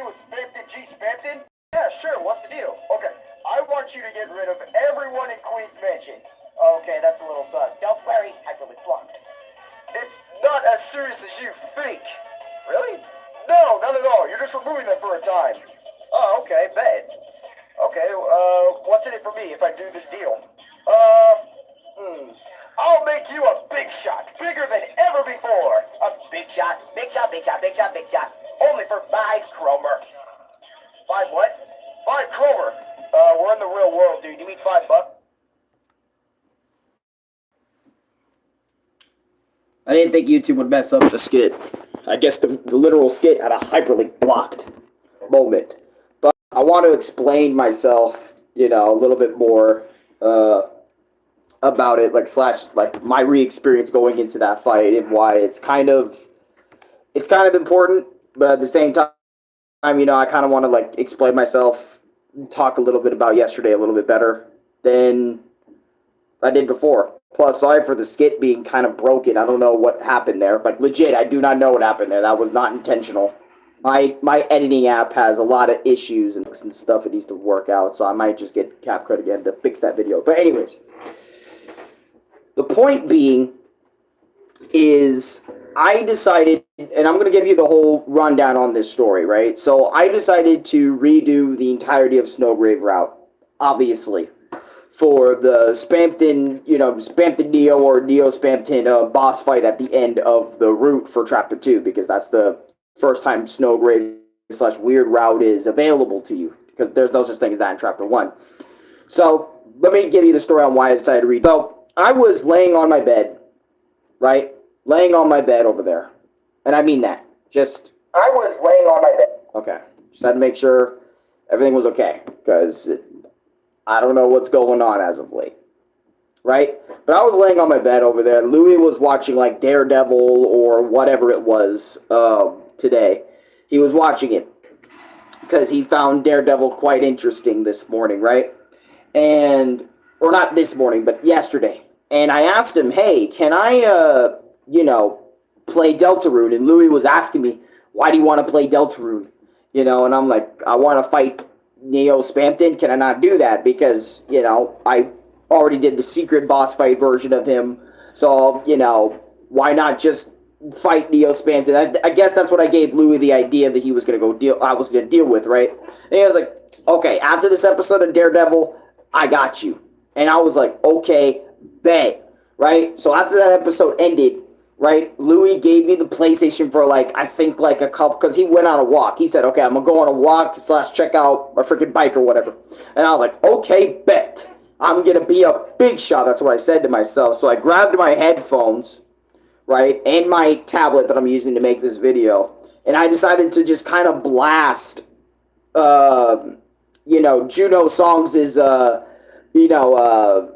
you with Spamton G. Spamton? Yeah, sure, what's the deal? Okay, I want you to get rid of everyone in Queen's Mansion. Okay, that's a little sus. Don't worry, Hyperlink blocked. It's not as serious as you think. Really? No, not at all. You're just removing them for a time. Oh, okay, bet. Okay, what's in it for me if I do this deal? I'll make you a big shot, bigger than ever before. A big shot, big shot, big shot, big shot, big shot. Only for 5 Cromer. 5 what? 5 Cromer. We're in the real world, dude. You need $5 bucks? I didn't think YouTube would mess up the skit. I guess the literal skit had a hyperlink blocked moment. But I want to explain myself, you know, a little bit more about it, like my re-experience going into that fight and why it's kind of important, but at the same time, you know, I kind of want to like explain myself, talk a little bit about yesterday a little bit better than I did before. Plus, sorry for the skit being kind of broken. I don't know what happened there. Like, legit, I do not know what happened there. That was not intentional. My editing app has a lot of issues and stuff it needs to work out, so I might just get CapCut again to fix that video. But anyways, the point being is I decided, and I'm going to give you the whole rundown on this story, right? So I decided to redo the entirety of Snowgrave route, obviously, for the Spamton, you know, Spamton Neo or Neo Spamton boss fight at the end of the route for Chapter 2, because that's the first time Snowgrave / weird route is available to you, because there's no such thing as that in Chapter 1. So let me give you the story on why I decided to read. So I was laying on my bed, right? Laying on my bed over there. And I mean that. I was laying on my bed. Okay. Just had to make sure everything was okay, because I don't know what's going on as of late. Right? But I was laying on my bed over there. Louis was watching, like, Daredevil or whatever it was today. He was watching it because he found Daredevil quite interesting this morning, right? And, or not this morning, but yesterday. And I asked him, hey, can I, you know, play Deltarune? And Louis was asking me, why do you want to play Deltarune? You know, and I'm like, I want to fight Neo Spamton. Can I not do that? Because, you know, I already did the secret boss fight version of him. So, you know, why not just fight Neo Spamton? I guess that's what I gave Louis the idea that he was going to go deal with, right? And he was like, okay, after this episode of Daredevil, I got you. And I was like, okay, bet, right? So after that episode ended, right, Louis gave me the PlayStation for, like, I think, like, a couple, because he went on a walk. He said, okay, I'm going to go on a walk / check out my freaking bike or whatever. And I was like, okay, bet. I'm going to be a big shot. That's what I said to myself. So I grabbed my headphones, right, and my tablet that I'm using to make this video. And I decided to just kind of blast, you know, Juno Songs' you know,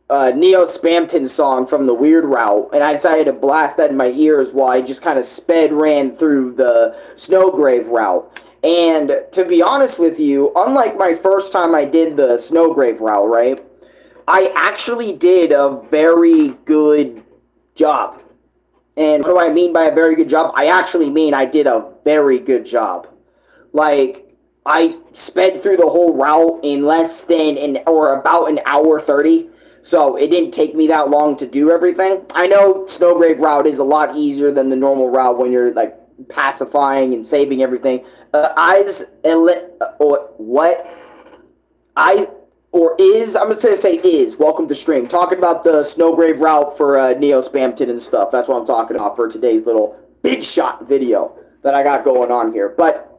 Neo Spamton song from the Weird Route, and I decided to blast that in my ears while I just kind of ran through the Snowgrave route. And to be honest with you, unlike my first time I did the Snowgrave route, right, I actually did a very good job. And what do I mean by a very good job? I actually mean I did a very good job. Like, I sped through the whole route in less than about an hour 30. So it didn't take me that long to do everything. I know Snowgrave route is a lot easier than the normal route when you're like pacifying and saving everything. I'm just gonna say is. Welcome to stream. Talking about the Snowgrave route for Neo Spamton and stuff. That's what I'm talking about for today's little big shot video that I got going on here. But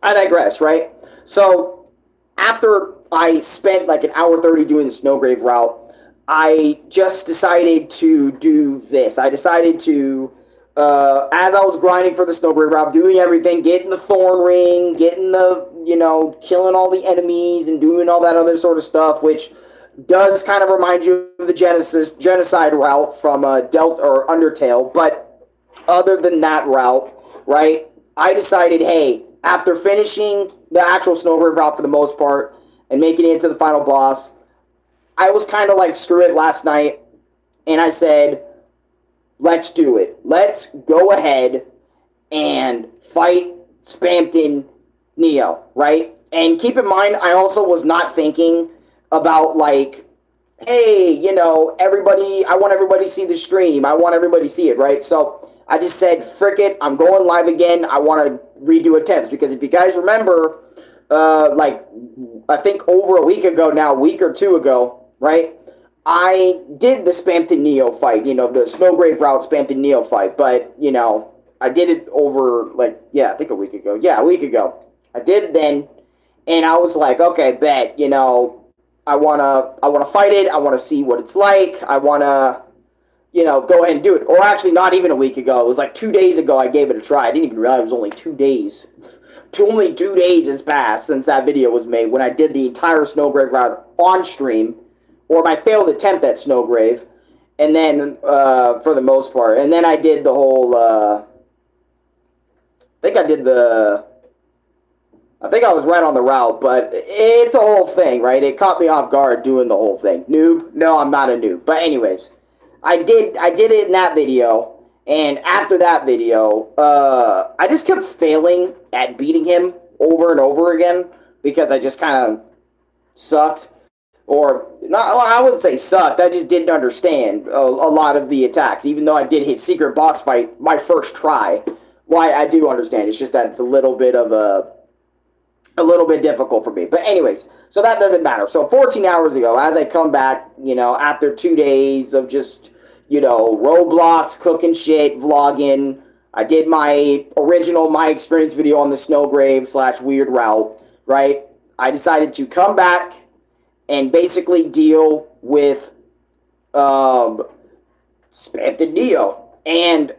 I digress, right? So after I spent like an hour 30 doing the Snowgrave route, I just decided to do this. I decided to, as I was grinding for the Snowgrave route, doing everything, getting the Thorn Ring, getting the, you know, killing all the enemies and doing all that other sort of stuff, which does kind of remind you of the Genocide route from Delta or Undertale. But other than that route, right, I decided, hey, after finishing the actual Snowgrave route for the most part, and making it into the final boss, I was kind of like, screw it last night, and I said, let's do it. Let's go ahead and fight Spamton Neo, right? And keep in mind, I also was not thinking about, like, hey, you know, everybody, I want everybody to see the stream. I want everybody to see it, right? So I just said, frick it, I'm going live again. I want to redo attempts. Because if you guys remember, like, I think over a week ago now, a week or two ago, right? I did the Spamton Neo fight, you know, the Snowgrave route Spamton Neo fight. But, you know, I did it over, like, yeah, I think a week ago. Yeah, a week ago. I did it then. And I was like, okay, bet, you know, I wanna fight it. I wanna see what it's like. I wanna, you know, go ahead and do it. Or actually, not even a week ago. It was like 2 days ago. I gave it a try. I didn't even realize it was only 2 days. Only 2 days has passed since that video was made when I did the entire Snowgrave route on stream, or my failed attempt at Snowgrave, and then for the most part, and then I did the whole. I think I was right on the route, but it's a whole thing, right? It caught me off guard doing the whole thing. Noob? No, I'm not a noob. But anyways, I did it in that video, and after that video, I just kept failing at beating him over and over again because I just kind of sucked. Or, not, I wouldn't say sucked, I just didn't understand a lot of the attacks, even though I did his secret boss fight my first try. Why, I do understand, it's just that it's a little bit difficult for me. But anyways, so that doesn't matter. So 14 hours ago, as I come back, you know, after 2 days of just, you know, Roblox, cooking shit, vlogging, I did my original My Experience video on the Snowgrave / weird route, right? I decided to come back and basically deal with Spamton Neo. And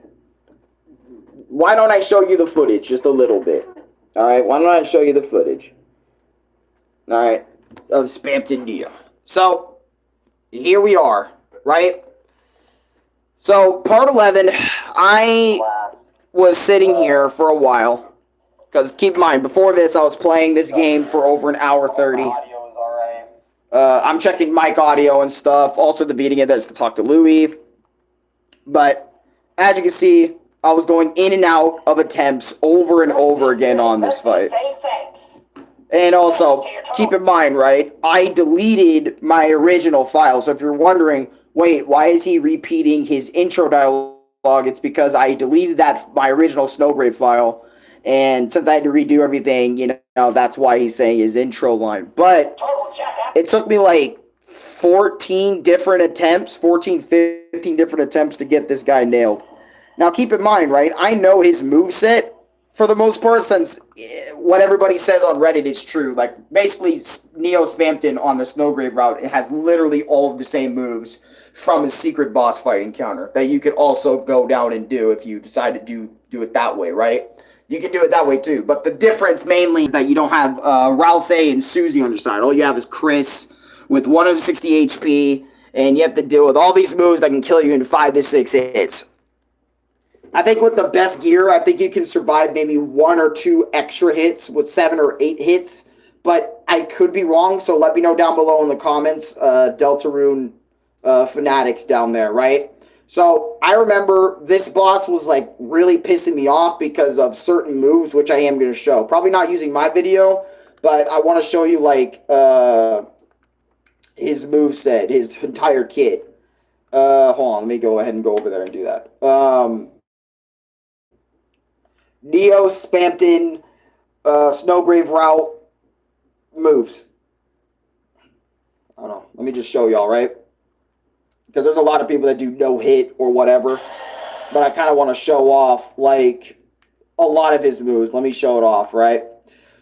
why don't I show you the footage just a little bit? Alright, why don't I show you the footage? Alright, of Spamton Neo. So, here we are, right? So, part 11, I was sitting here for a while. Because keep in mind, before this, I was playing this game for over an hour 30. I'm checking mic audio and stuff. Also, the beating of this to talk to Louis. But, as you can see, I was going in and out of attempts over and over again on this fight. And also, keep in mind, right, I deleted my original file. So if you're wondering, wait, why is he repeating his intro dialogue? It's because I deleted my original Snowgrave file. And since I had to redo everything, you know, that's why he's saying his intro line. But it took me like 14, 15 different attempts to get this guy nailed. Now, keep in mind, right, I know his moveset for the most part, since what everybody says on Reddit is true. Like, basically, Neo Spamton on the Snowgrave route, it has literally all of the same moves from his secret boss fight encounter that you could also go down and do if you decide to do it that way, right? You can do it that way, too. But the difference, mainly, is that you don't have Rouse and Susie on your side. All you have is Chris with 160 HP, and you have to deal with all these moves that can kill you in 5 to 6 hits. I think with the best gear, I think you can survive maybe 1 or 2 extra hits with 7 or 8 hits. But I could be wrong, so let me know down below in the comments, Deltarune fanatics down there, right? So I remember this boss was like really pissing me off because of certain moves, which I am going to show. Probably not using my video, but I want to show you like his moveset, his entire kit. Hold on, let me go ahead and go over there and do that. Neo Spamton Snowgrave route moves. I don't know. Let me just show y'all, right? Because there's a lot of people that do no hit or whatever. But I kind of want to show off, like, a lot of his moves. Let me show it off, right?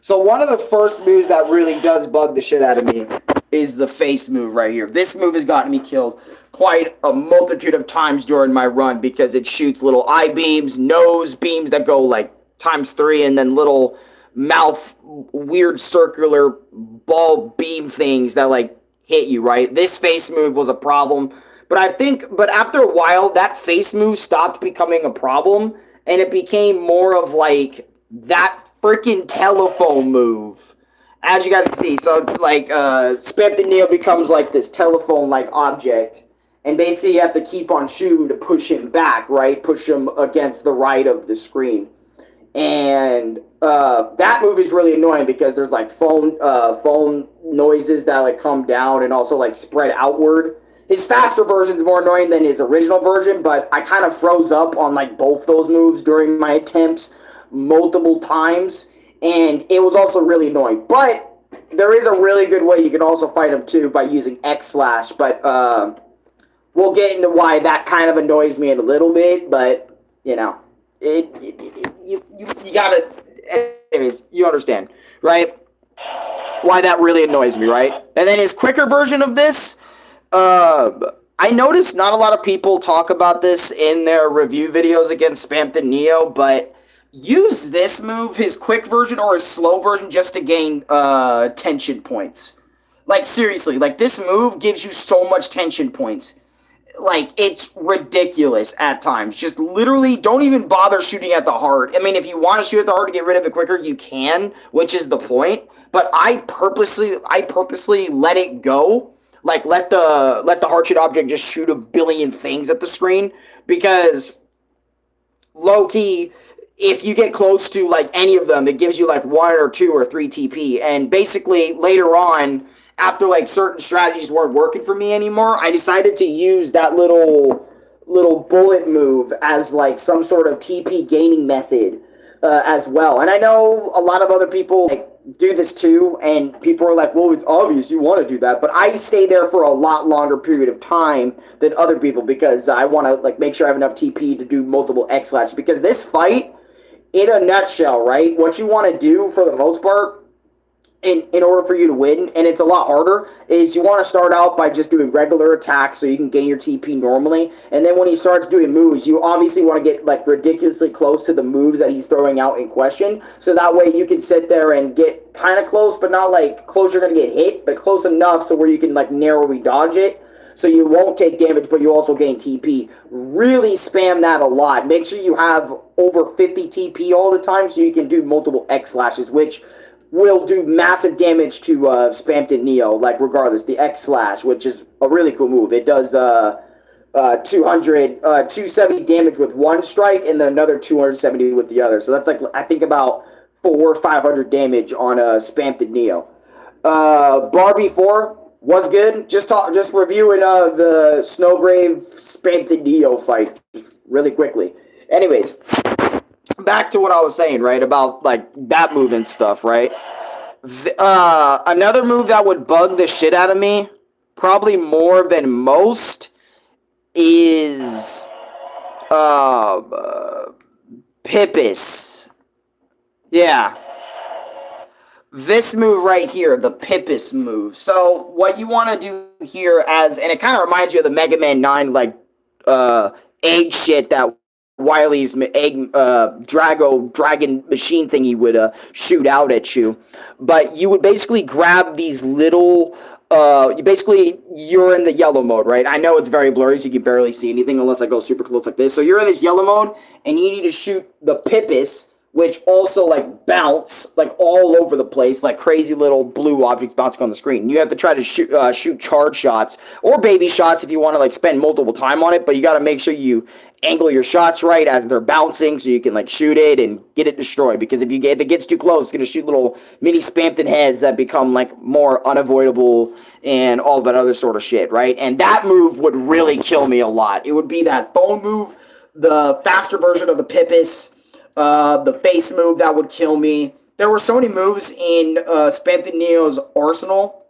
So one of the first moves that really does bug the shit out of me is the face move right here. This move has gotten me killed quite a multitude of times during my run because it shoots little eye beams, nose beams that go like ×3, and then little mouth weird circular ball beam things that like hit you, right? This face move was a problem. But after a while, that face move stopped becoming a problem, and it became more of like that freaking telephone move. As you guys can see, so like Spamton Neo becomes like this telephone-like object, and basically you have to keep on shooting to push him back, right? Push him against the right of the screen. And that move is really annoying because there's like phone noises that like come down and also like spread outward. His faster version is more annoying than his original version, but I kind of froze up on like both those moves during my attempts multiple times, and it was also really annoying. But there is a really good way you can also fight him too by using X slash, but we'll get into why that kind of annoys me in a little bit. But you know, you gotta, anyways, you understand, right? Why that really annoys me, right? And then his quicker version of this, I noticed not a lot of people talk about this in their review videos against Spamton Neo, but use this move, his quick version or his slow version, just to gain tension points. Like, seriously, like, this move gives you so much tension points. Like, it's ridiculous at times. Just literally don't even bother shooting at the heart. I mean, if you want to shoot at the heart to get rid of it quicker, you can, which is the point. But I purposely let it go. Like, let the heart shit object just shoot a billion things at the screen. Because, low-key, if you get close to, like, any of them, it gives you, like, 1 or 2 or 3 TP. And basically, later on, after like certain strategies weren't working for me anymore, I decided to use that little bullet move as like some sort of TP gaining method as well. And I know a lot of other people like do this too, and people are like, well, it's obvious you want to do that, but I stay there for a lot longer period of time than other people because I want to like make sure I have enough TP to do multiple X slash. Because this fight, in a nutshell, right, what you want to do for the most part in order for you to win, and it's a lot harder, is you want to start out by just doing regular attacks so you can gain your TP normally, and then when he starts doing moves, you obviously want to get like ridiculously close to the moves that he's throwing out in question, so that way you can sit there and get kind of close, but not like close you're going to get hit, but close enough so where you can like narrowly dodge it, so you won't take damage, but you also gain TP. Really spam that a lot. Make sure you have over 50 TP all the time so you can do multiple X slashes, which will do massive damage to Spamton Neo, like regardless, the X slash, which is a really cool move. It does 270 damage with one strike and then another 270 with the other. So that's like, I think about 400 or 500 damage on Spamton Neo. Barbie 4 was good. Just reviewing the Snowgrave Spamton Neo fight really quickly. Anyways, back to what I was saying, right, about like that move and stuff, right? Another move that would bug the shit out of me, probably more than most, is Pippus. Yeah. This move right here, the Pippus move. So what you want to do here and it kind of reminds you of the Mega Man 9 like egg shit that Wily's egg dragon machine thingy would shoot out at you, but you would basically grab these little you're in the yellow mode, right? I know it's very blurry, so you can barely see anything unless I go super close like this. So you're in this yellow mode, and you need to shoot the Pippus, which also like bounce like all over the place, like crazy little blue objects bouncing on the screen. You have to try to shoot charge shots or baby shots if you want to like spend multiple time on it, but you got to make sure you angle your shots right as they're bouncing so you can like shoot it and get it destroyed. Because if it gets too close, it's gonna shoot little mini Spamton heads that become like more unavoidable and all that other sort of shit, right? And that move would really kill me a lot. It would be that phone move, the faster version of the Pippus. The face move that would kill me. There were so many moves in Spamton Neo's arsenal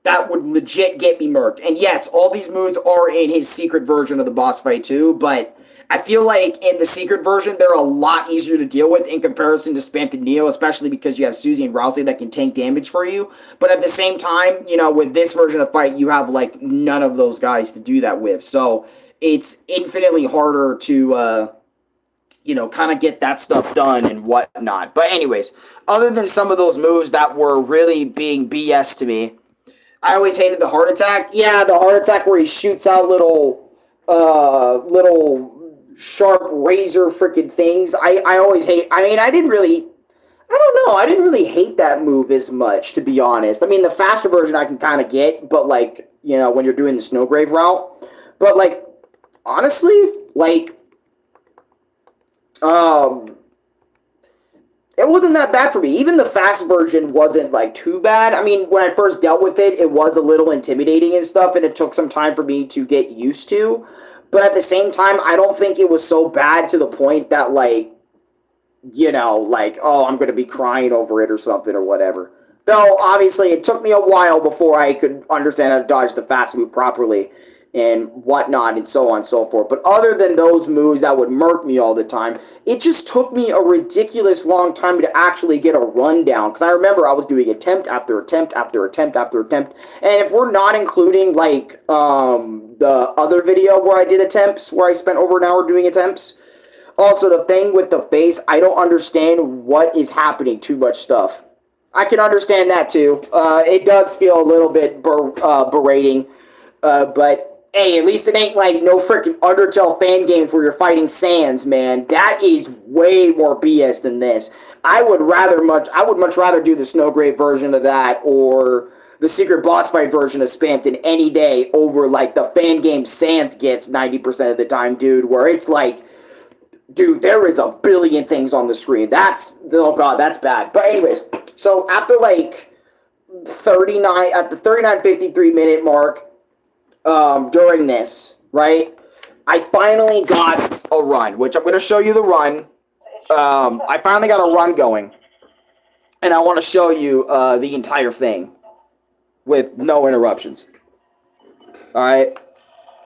that would legit get me murked. And yes, all these moves are in his secret version of the boss fight too, but I feel like in the secret version, they're a lot easier to deal with in comparison to Spamton Neo, especially because you have Susie and Rousey that can tank damage for you. But at the same time, you know, with this version of the fight, you have like none of those guys to do that with. So it's infinitely harder to you know, kind of get that stuff done and whatnot. But anyways, other than some of those moves that were really being BS to me, I always hated the heart attack. Yeah, the heart attack where he shoots out little sharp razor freaking things. I always hate. I mean, I don't know. I didn't really hate that move as much, to be honest. I mean, the faster version I can kind of get, but like, you know, when you're doing the Snowgrave route. But like, honestly, like, It wasn't that bad for me. Even the fast version wasn't like too bad. I mean, when I first dealt with it, it was a little intimidating and stuff, and it took some time for me to get used to. But at the same time, I don't think it was so bad to the point that, like, you know, like, oh, I'm going to be crying over it or something or whatever. Though, obviously, it took me a while before I could understand how to dodge the fast move properly and whatnot and so on and so forth. But other than those moves that would murk me all the time, it just took me a ridiculous long time to actually get a rundown. Because I remember I was doing attempt after attempt after attempt after attempt. And if we're not including, like, the other video where I did attempts, where I spent over an hour doing attempts. Also, the thing with the face, I don't understand what is happening. Too much stuff. I can understand that too. It does feel a little bit berating. But hey, at least it ain't like no freaking Undertale fan games where you're fighting Sans, man. That is way more BS than this. I would much rather do the Snowgrave version of that or the secret boss fight version of Spamton any day over like the fan game Sans gets 90% of the time, dude, where it's like, dude, there is a billion things on the screen. Oh god, that's bad. But anyways, so after like 39, at the 39:53 minute mark, during this, right, I finally got a run, which I'm going to show you the run. I finally got a run going, and I want to show you the entire thing with no interruptions. Alright?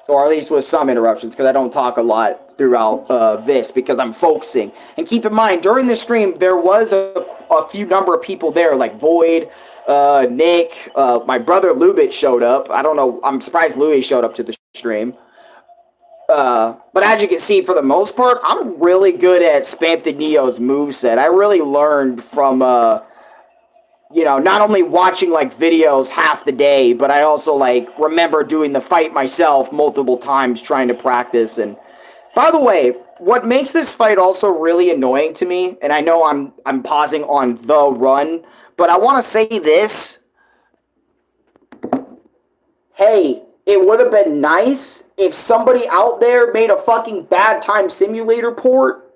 Or at least with some interruptions, because I don't talk a lot throughout this, because I'm focusing. And keep in mind, during this stream, there was a few number of people there, like Void, Nick, my brother Lubit showed up. I don't know, I'm surprised Louis showed up to the stream. But as you can see, for the most part, I'm really good at Spamton Neo's moveset. I really learned from, you know, not only watching, like, videos half the day, but I also, like, remember doing the fight myself multiple times trying to practice. And, by the way, what makes this fight also really annoying to me, and I know I'm pausing on the run, but I want to say this. Hey, it would have been nice if somebody out there made a fucking bad time simulator port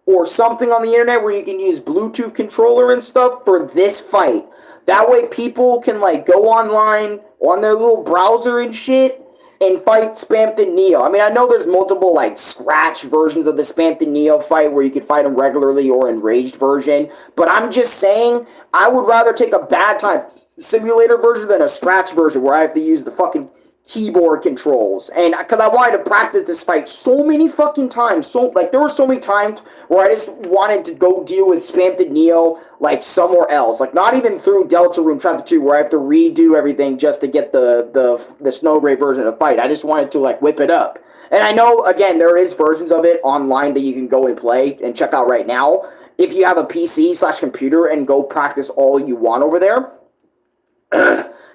or something on the internet where you can use Bluetooth controller and stuff for this fight. That way people can, like, go online on their little browser and shit and fight Spamton Neo. I mean, I know there's multiple, like, scratch versions of the Spamton Neo fight where you could fight him regularly or enraged version, but I'm just saying, I would rather take a bad time simulator version than a scratch version where I have to use the fucking keyboard controls. And because I wanted to practice this fight so many fucking times, there were so many times where I just wanted to go deal with Spamton Neo like somewhere else, like not even through Delta Room Chapter 2 where I have to redo everything just to get the Snowgrave version of the fight. I just wanted to like whip it up. And I know, again, there is versions of it online that you can go and play and check out right now if you have a PC/computer and go practice all you want over there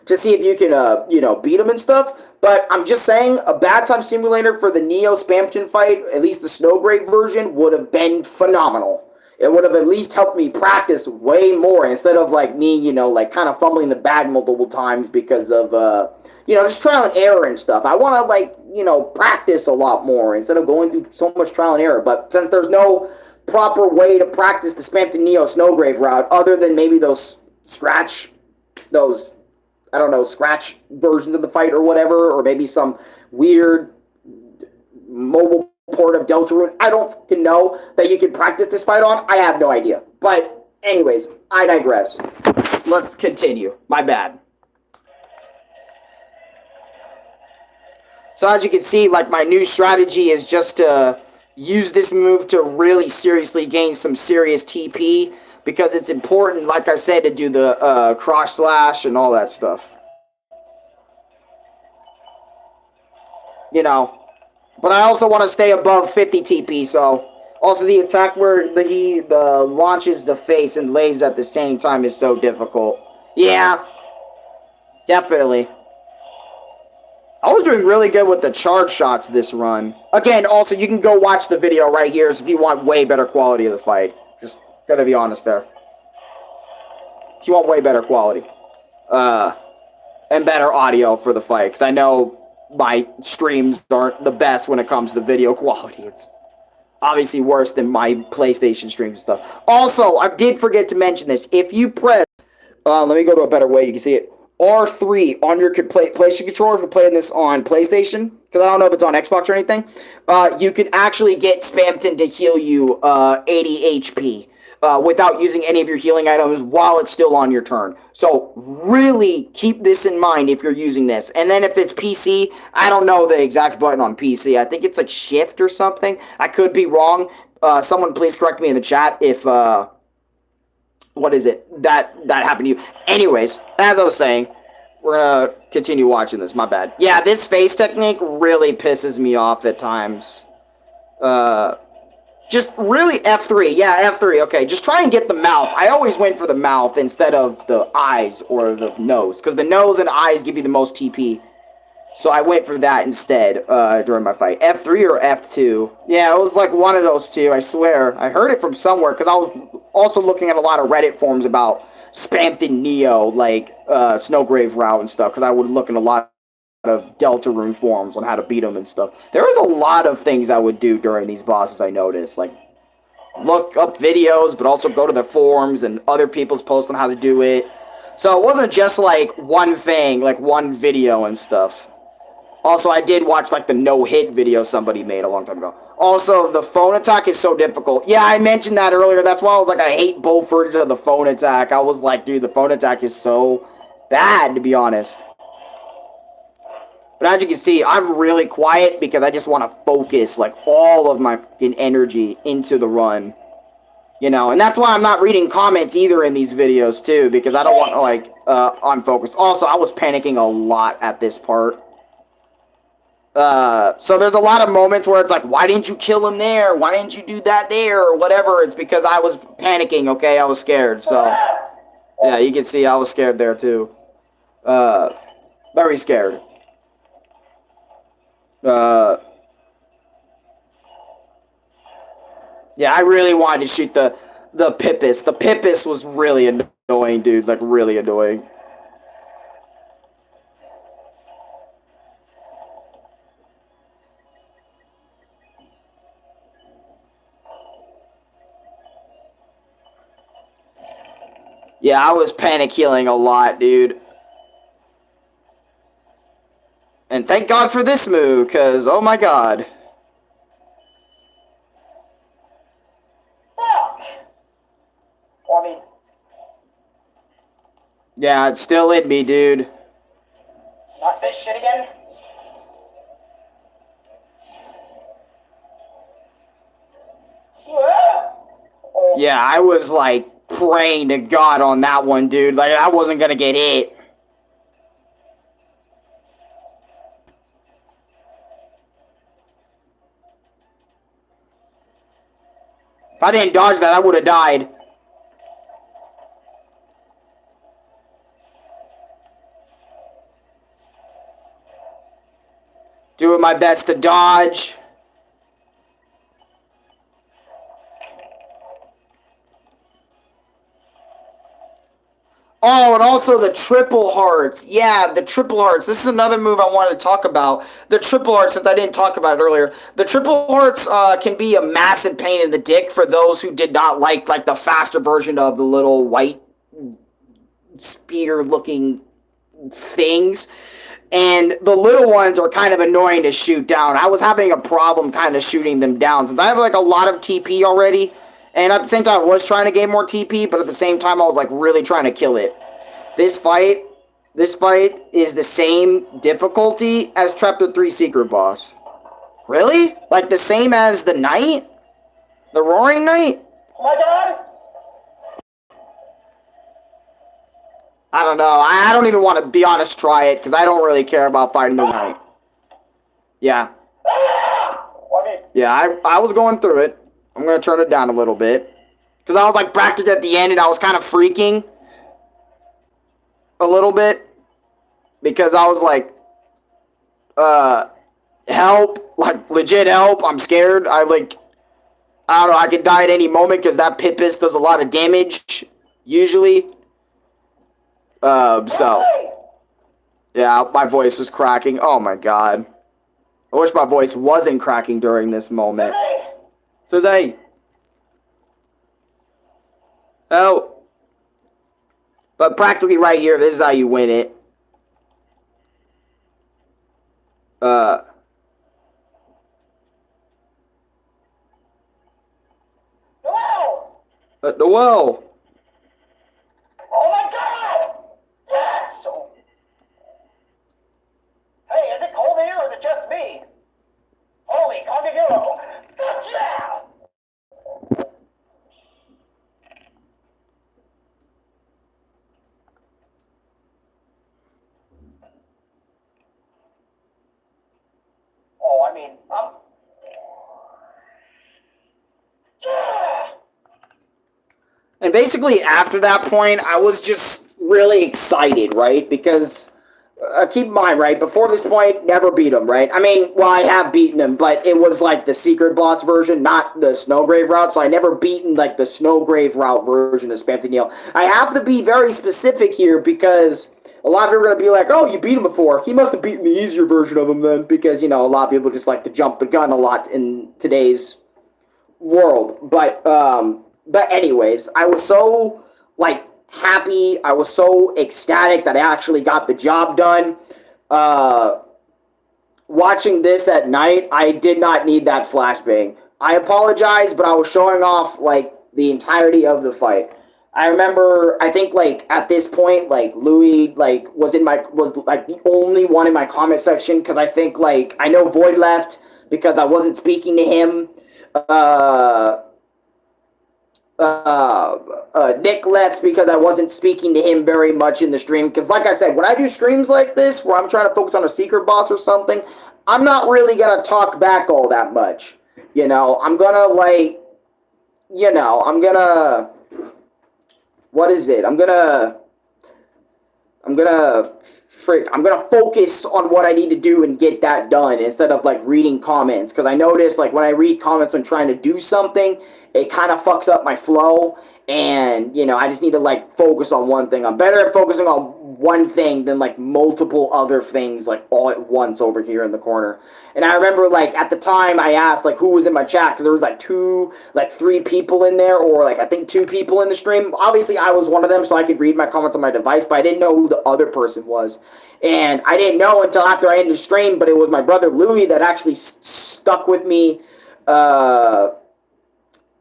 to see if you can, you know, beat them and stuff. But I'm just saying, a bad time simulator for the Neo Spamton fight, at least the Snowgrave version, would have been phenomenal. It would have at least helped me practice way more instead of, like, me, you know, like, kind of fumbling the bag multiple times because of, you know, just trial and error and stuff. I want to, like, you know, practice a lot more instead of going through so much trial and error. But since there's no proper way to practice the Spamton Neo Snowgrave route other than maybe those scratch versions of the fight or whatever, or maybe some weird mobile port of Deltarune, I don't fucking know, that you can practice this fight on. I have no idea. But anyways, I digress. Let's continue. My bad. So as you can see, like, my new strategy is just to use this move to really seriously gain some serious TP, because it's important, like I said, to do the cross slash and all that stuff. You know. But I also want to stay above 50 TP, so... Also, the attack where he launches the face and lays at the same time is so difficult. Yeah. Definitely. I was doing really good with the charge shots this run. Again, also, you can go watch the video right here if you want way better quality of the fight. Just gotta be honest there. If you want way better quality. And better audio for the fight. Because I know my streams aren't the best when it comes to video quality. It's obviously worse than my PlayStation streams and stuff. Also, I did forget to mention this. If you press, let me go to a better way. You can see it. R3 on your PlayStation controller, if you're playing this on PlayStation, because I don't know if it's on Xbox or anything, you can actually get Spamton to heal you 80 HP without using any of your healing items while it's still on your turn. So really keep this in mind if you're using this. And then if it's PC, I don't know the exact button on PC. I think it's like Shift or something. I could be wrong. Someone please correct me in the chat if... what is it? That happened to you. Anyways, as I was saying, we're gonna continue watching this. My bad. Yeah, this face technique really pisses me off at times. Just really F3. Yeah, F3. Okay, just try and get the mouth. I always went for the mouth instead of the eyes or the nose, because the nose and eyes give you the most TP. So I went for that instead during my fight. F3 or F2? Yeah, it was like one of those two, I swear. I heard it from somewhere, because I was also looking at a lot of Reddit forums about Spamton Neo, like Snowgrave route and stuff, because I would look in a lot of Deltarune forums on how to beat them and stuff. There was a lot of things I would do during these bosses, I noticed. Like, look up videos, but also go to the forums and other people's posts on how to do it. So it wasn't just like one thing, like one video and stuff. Also, I did watch, like, the no-hit video somebody made a long time ago. Also, the phone attack is so difficult. Yeah, I mentioned that earlier. That's why I was like, I hate both versions of the phone attack. I was like, dude, the phone attack is so bad, to be honest. But as you can see, I'm really quiet because I just want to focus, like, all of my fucking energy into the run. You know, and that's why I'm not reading comments either in these videos, too, because I don't want to, like, unfocus. Also, I was panicking a lot at this part. So there's a lot of moments where it's like, why didn't you kill him there? Why didn't you do that there? Or whatever. It's because I was panicking, okay? I was scared, so. Yeah, you can see I was scared there, too. Very scared. Yeah, I really wanted to shoot the Pippus. The Pippus was really annoying, dude. Like, really annoying. Yeah, I was panic healing a lot, dude. And thank God for this move, because, oh my God. Well, I mean... Yeah, it's still in me, dude. Not this shit again? Yeah, I was, like, praying to God on that one, dude. Like, I wasn't gonna get hit. If I didn't dodge that, I would have died. Doing my best to dodge. Oh, and also the triple hearts. Yeah, the triple hearts. This is another move I wanted to talk about. The triple hearts, since I didn't talk about it earlier. The triple hearts can be a massive pain in the dick for those who did not like the faster version of the little white spear-looking things. And the little ones are kind of annoying to shoot down. I was having a problem kind of shooting them down, since I have like a lot of TP already. And at the same time, I was trying to gain more TP, but at the same time, I was like really trying to kill it. This fight is the same difficulty as Chapter 3 Secret Boss. Really? Like the same as the Knight? The Roaring Knight? Oh my God! I don't know. I don't even want to, be honest, try it, because I don't really care about fighting the Knight. Yeah. Well, I mean... Yeah, I was going through it. I'm going to turn it down a little bit. Because I was like practicing at the end and I was kind of freaking a little bit. Because I was like, help. Like, legit help. I'm scared. I don't know, I could die at any moment because that Pippus does a lot of damage. Usually. So. Yeah, my voice was cracking. Oh my God. I wish my voice wasn't cracking during this moment. Suzanne! Oh! But practically right here, this is how you win it. Noel! Oh my god! Yes! Hey, is it cold here or is it just me? Holy Kagagillo! Gotcha! Oh, I mean, And basically, after that point, I was just really excited, right? Because, keep in mind, right? Before this point, never beat him, right? I mean, well, I have beaten him, but it was like the secret boss version, not the Snowgrave route. So I never beaten like the Snowgrave route version of Spamton. I have to be very specific here because a lot of people are going to be like, oh, you beat him before. He must have beaten the easier version of him then. Because, you know, a lot of people just like to jump the gun a lot in today's world. But anyways, I was so, like, happy. I was so ecstatic that I actually got the job done. Watching this at night, I did not need that flashbang. I apologize, but I was showing off, like, the entirety of the fight. I remember, I think, like, at this point, like, Louis, like, was, like, the only one in my comment section, because I think, like, I know Void left because I wasn't speaking to him. Nick left because I wasn't speaking to him very much in the stream. Because, like I said, when I do streams like this, where I'm trying to focus on a secret boss or something, I'm not really going to talk back all that much. You know, I'm going to, like, you know, I'm going to, what is it? I'm going to focus on what I need to do and get that done instead of, like, reading comments. Because I notice, like, when I read comments when trying to do something, it kind of fucks up my flow, and, you know, I just need to, like, focus on one thing. I'm better at focusing on one thing than, like, multiple other things, like, all at once over here in the corner. And I remember, like, at the time I asked, like, who was in my chat, because there was, like, 3 people in there, or, like, I think 2 people in the stream. Obviously, I was one of them, so I could read my comments on my device, but I didn't know who the other person was. And I didn't know until after I ended the stream, but it was my brother Louis that actually stuck with me,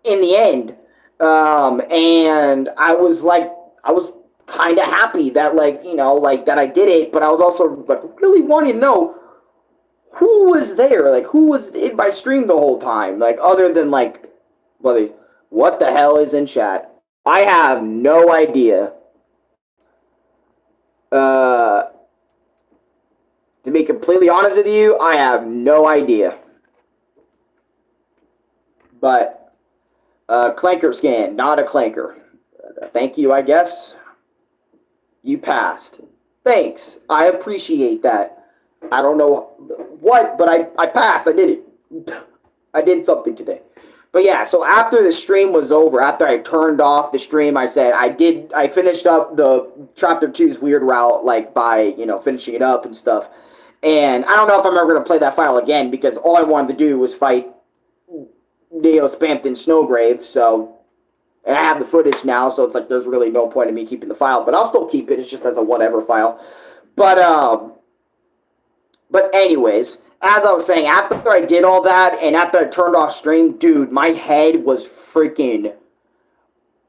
in the end. And I was kind of happy that, like, you know, like, that I did it, but I was also, like, really wanting to know who was there, like, who was in my stream the whole time, like, other than, like, what the hell is in chat? I have no idea. To be completely honest with you, I have no idea. But clanker scan, not a clanker. Thank you, I guess. You passed. Thanks. I appreciate that. I don't know what, but I passed. I did it. I did something today. But yeah, so after the stream was over, after I turned off the stream, I said I finished up the Chapter 2's weird route, like, by, you know, finishing it up and stuff. And I don't know if I'm ever going to play that file again, because all I wanted to do was fight Neo Spamton Snowgrave, so, and I have the footage now, so it's like there's really no point in me keeping the file, but I'll still keep it. It's just as a whatever file. But anyways, as I was saying, after I did all that, and after I turned off stream, dude, my head was freaking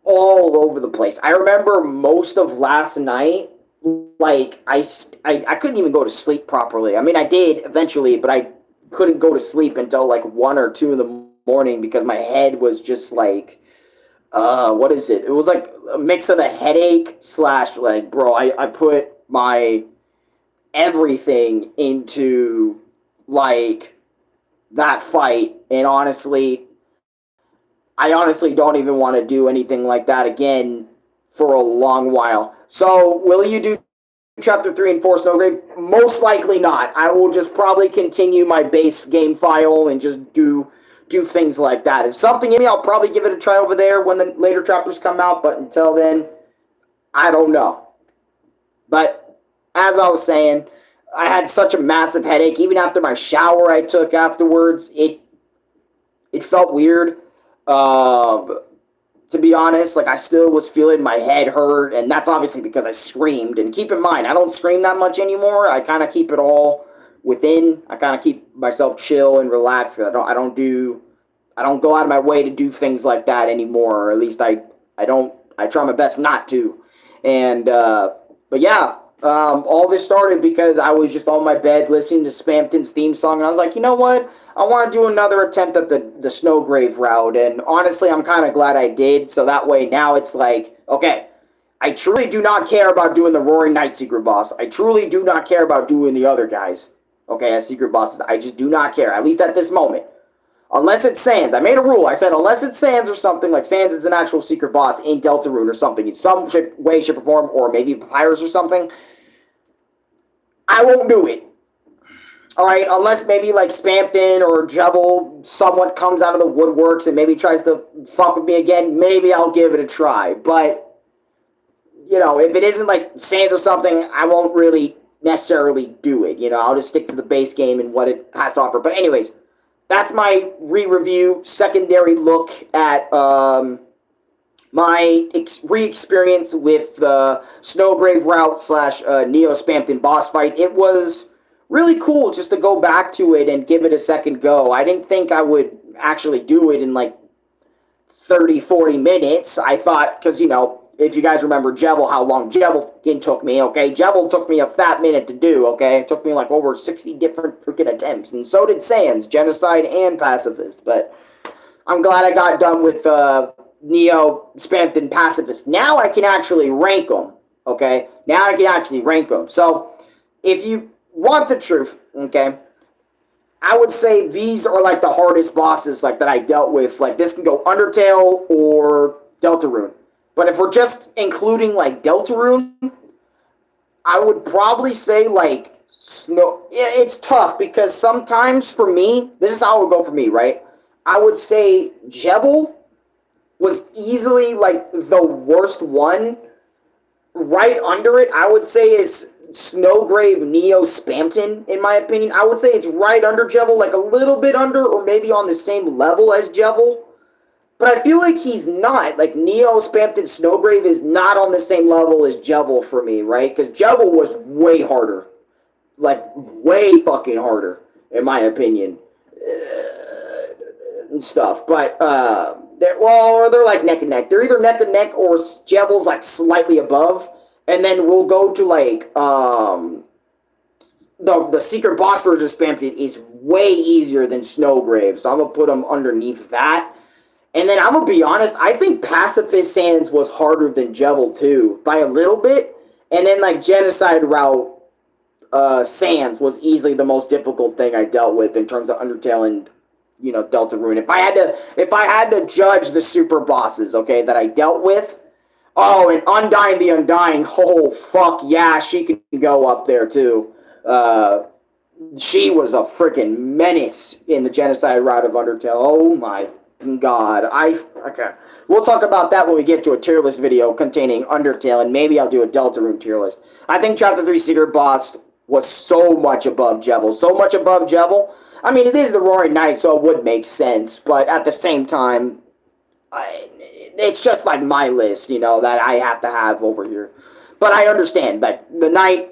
all over the place. I remember most of last night, like, I couldn't even go to sleep properly. I mean, I did eventually, but I couldn't go to sleep until, like, 1 or 2 in the morning because my head was just, like, what is it? It was, like, a mix of a headache / like, bro, I put my everything into, like, that fight, and honestly, I honestly don't even want to do anything like that again for a long while. So, will you do Chapter 3 and 4 Snowgrave? Most likely not. I will just probably continue my base game file and just do things like that. If something in me, I'll probably give it a try over there when the later chapters come out, but until then, I don't know. But, as I was saying, I had such a massive headache. Even after my shower I took afterwards, it felt weird. To be honest, like I still was feeling my head hurt, and that's obviously because I screamed. And keep in mind, I don't scream that much anymore. I kind of keep it all within. I kind of keep myself chill and relaxed. I don't go out of my way to do things like that anymore. Or at least I don't. I try my best not to. And but yeah, all this started because I was just on my bed listening to Spamton's theme song, and I was like, you know what? I want to do another attempt at the Snowgrave route, and honestly, I'm kind of glad I did, so that way now it's like, okay, I truly do not care about doing the Roaring Night secret boss. I truly do not care about doing the other guys, okay, as secret bosses. I just do not care, at least at this moment. Unless it's Sans. I made a rule. I said unless it's Sans or something, like Sans is an actual secret boss in Deltarune or something, in some way, shape, or form, or maybe Papyrus or something, I won't do it. Alright, unless maybe like Spamton or Jebel somewhat comes out of the woodworks and maybe tries to fuck with me again, maybe I'll give it a try. But, you know, if it isn't like Sans or something, I won't really necessarily do it. You know, I'll just stick to the base game and what it has to offer. But anyways, that's my re-review, secondary look at my re-experience with the Snowgrave route / Neo Spamton boss fight. It was really cool just to go back to it and give it a second go. I didn't think I would actually do it in like 30, 40 minutes. I thought, because, you know, if you guys remember Jebel, how long Jebel took me, okay? Jebel took me a fat minute to do, okay? It took me like over 60 different freaking attempts. And so did Sans, Genocide and Pacifist. But I'm glad I got done with Neo, Spamton, Pacifist. Now I can actually rank them, okay? Now I can actually rank them. So if you want the truth, okay, I would say these are like the hardest bosses like that I dealt with. Like this can go Undertale or Deltarune. But if we're just including like Deltarune, I would probably say like Snow. It's tough because sometimes for me, this is how it would go for me, right? I would say Jebel was easily like the worst one. Right under it, I would say is Snowgrave Neo Spamton, in my opinion. I would say it's right under Jebel, like a little bit under, or maybe on the same level as Jebel. But I feel like he's not. Like, Neo Spamton Snowgrave is not on the same level as Jebel for me, right? Because Jebel was way harder. Like, way fucking harder, in my opinion. And stuff. But, they're like neck and neck. They're either neck and neck or Jebel's like slightly above. And then we'll go to like the secret boss version of Spamton is way easier than Snowgrave, so I'm gonna put them underneath that. And then I'm gonna be honest, I think Pacifist Sans was harder than Jebel too, by a little bit. And then like Genocide route Sans was easily the most difficult thing I dealt with in terms of Undertale and, you know, Deltarune. If I had to judge the super bosses, okay, that I dealt with. Oh, and Undying the Undying. Oh, fuck yeah, she can go up there, too. She was a freaking menace in the Genocide route of Undertale. Oh, my God. Okay. We'll talk about that when we get to a tier list video containing Undertale, and maybe I'll do a Deltarune tier list. I think Chapter 3 Secret Boss was so much above Jebel. So much above Jebel. I mean, it is the Roaring Night, so it would make sense, but at the same time, it's just like my list, you know, that I have to have over here. But I understand that the Night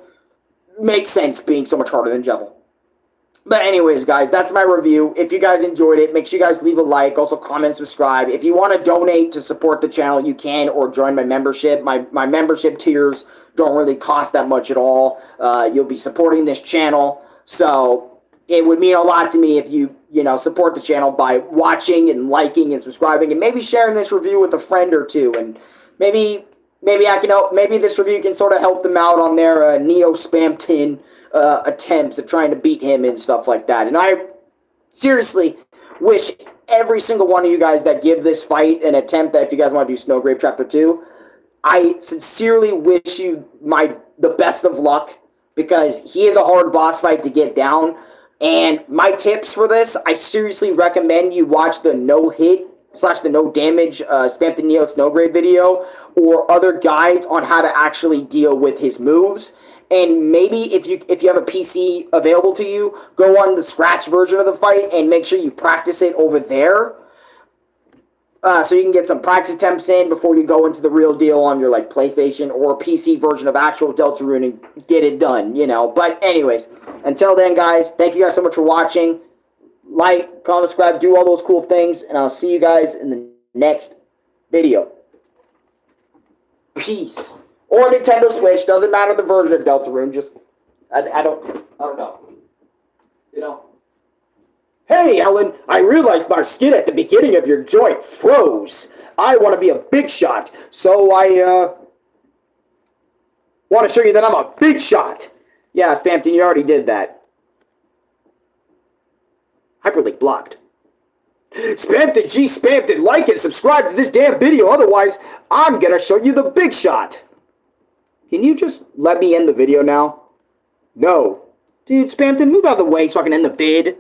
makes sense being so much harder than Jebel. But anyways, guys, that's my review. If you guys enjoyed it, make sure you guys leave a like, also comment, subscribe. If you want to donate to support the channel, you can, or join my membership. My membership tiers don't really cost that much at all. You'll be supporting this channel, so it would mean a lot to me if you support the channel by watching and liking and subscribing and maybe sharing this review with a friend or two. And maybe I can help. Maybe this review can sort of help them out on their Neo Spamton attempts at trying to beat him and stuff like that. And I seriously wish every single one of you guys that give this fight an attempt, that if you guys want to do Snowgrave Chapter 2, I sincerely wish you the best of luck, because he is a hard boss fight to get down. And my tips for this, I seriously recommend you watch the no-hit / the no-damage Spamton Neo Snowgrave video, or other guides on how to actually deal with his moves. And maybe if you have a PC available to you, go on the Scratch version of the fight and make sure you practice it over there. So you can get some practice attempts in before you go into the real deal on your like PlayStation or PC version of actual Deltarune and get it done, you know. But anyways, until then, guys, thank you guys so much for watching. Like, comment, subscribe, do all those cool things, and I'll see you guys in the next video. Peace. Or Nintendo Switch, doesn't matter the version of Deltarune, just I don't know. You know. Hey, Ellen, I realized my skin at the beginning of your joint froze. I want to be a big shot, so I, want to show you that I'm a big shot. Yeah, Spamton, you already did that. Hyperlink blocked. Spamton, gee, Spamton, like and subscribe to this damn video, otherwise I'm gonna show you the big shot. Can you just let me end the video now? No. Dude, Spamton, move out of the way so I can end the vid.